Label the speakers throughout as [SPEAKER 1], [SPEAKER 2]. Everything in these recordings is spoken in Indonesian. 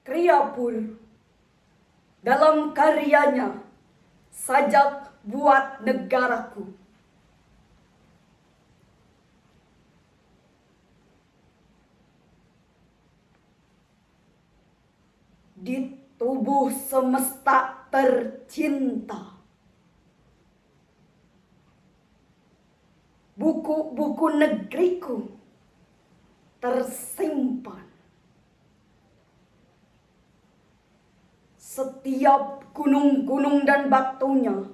[SPEAKER 1] Kriapur dalam karyanya Sajak Buat Negaraku. Di tubuh semesta tercinta, buku-buku negeriku tersimpan. Setiap gunung-gunung dan batunya,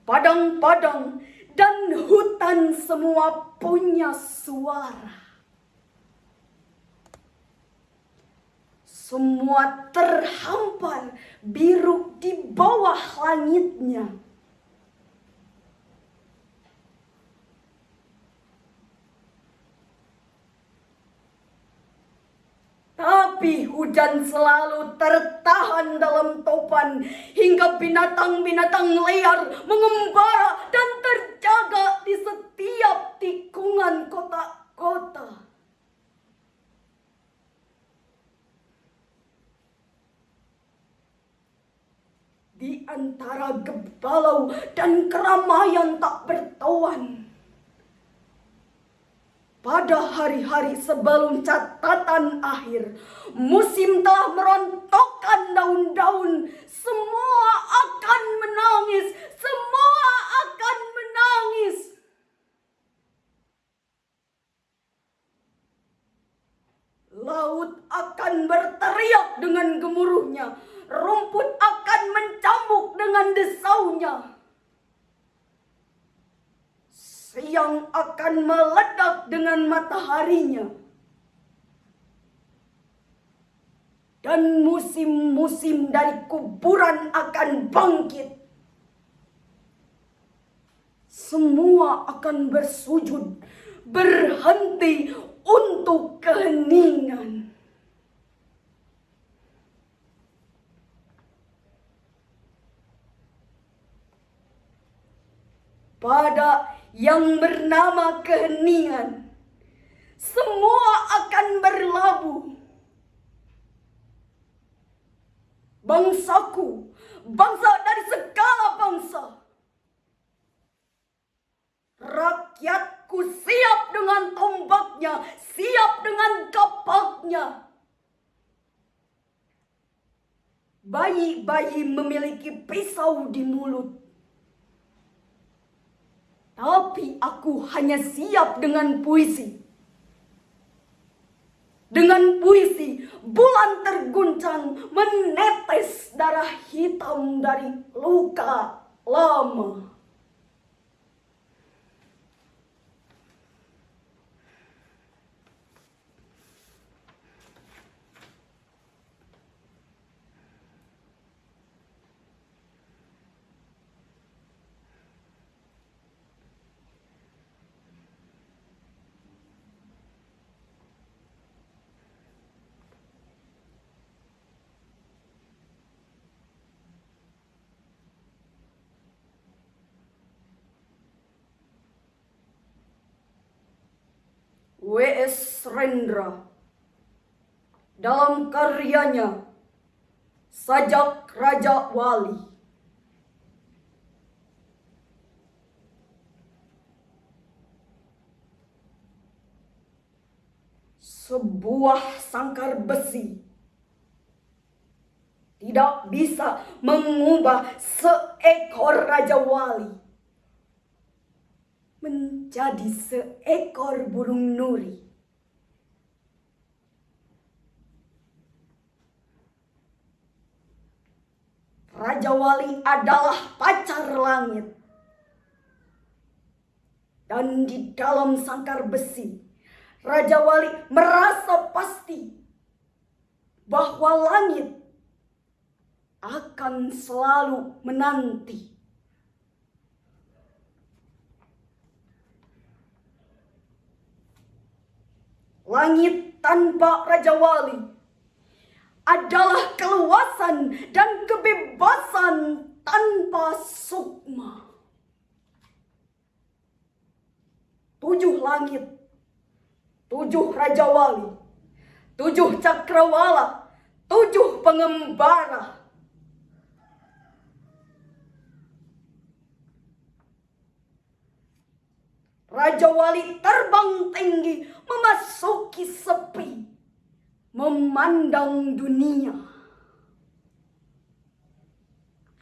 [SPEAKER 1] padang-padang dan hutan semua punya suara. Semua terhampar biru di bawah langitnya. Tapi hujan selalu tertahan dalam topan, hingga binatang-binatang liar mengembara dan terjaga di setiap tikungan kota-kota. Di antara gebalau dan keramaian tak bertuan, pada hari-hari sebelum catatan akhir, musim telah merontokkan daun-daun. Semua akan menangis, semua akan menangis. Laut akan berteriak dengan gemuruhnya, rumput akan mencambuk dengan desaunya. Siang akan meledak dengan mataharinya. Dan musim-musim dari kuburan akan bangkit. Semua akan bersujud, berhenti untuk keheningan. Pada yang bernama keheningan, semua akan berlabuh. Bangsaku, bangsa dari segala bangsa, rakyatku siap dengan tombaknya, siap dengan kapaknya. Bayi-bayi memiliki pisau di mulut. Tapi aku hanya siap dengan puisi. Dengan puisi, bulan terguncang menetes darah hitam dari luka lama. W.S. Rendra dalam karyanya Sajak Raja Wali. Sebuah sangkar besi tidak bisa mengubah seekor Raja Wali menjadi seekor burung nuri. Raja Wali adalah pacar langit. Dan di dalam sangkar besi, Raja Wali merasa pasti bahwa langit akan selalu menanti. Langit tanpa Raja Wali adalah keluasan dan kebebasan tanpa sukma. 7 langit, 7 Raja Wali, 7 cakrawala, 7 pengembara. Raja Wali terbang tinggi memasuki sepi, memandang dunia.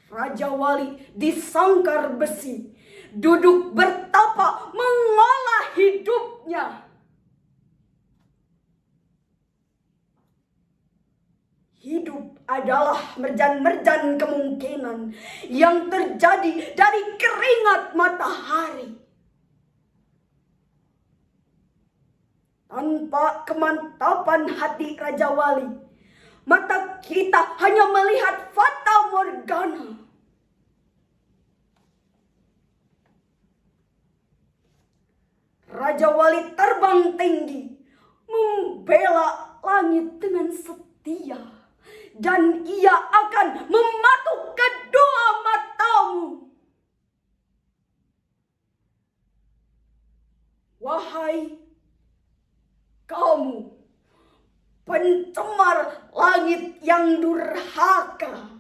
[SPEAKER 1] Raja Wali di sangkar besi, duduk bertapa mengolah hidupnya. Hidup adalah merjan-merjan kemungkinan yang terjadi dari keringat matahari. Tanpa kemantapan hati Raja Wali, mata kita hanya melihat fata morgana. Raja Wali terbang tinggi, membela langit dengan setia, dan ia akan mematuk kedua matamu. Wahai kamu, pencemar langit yang durhaka,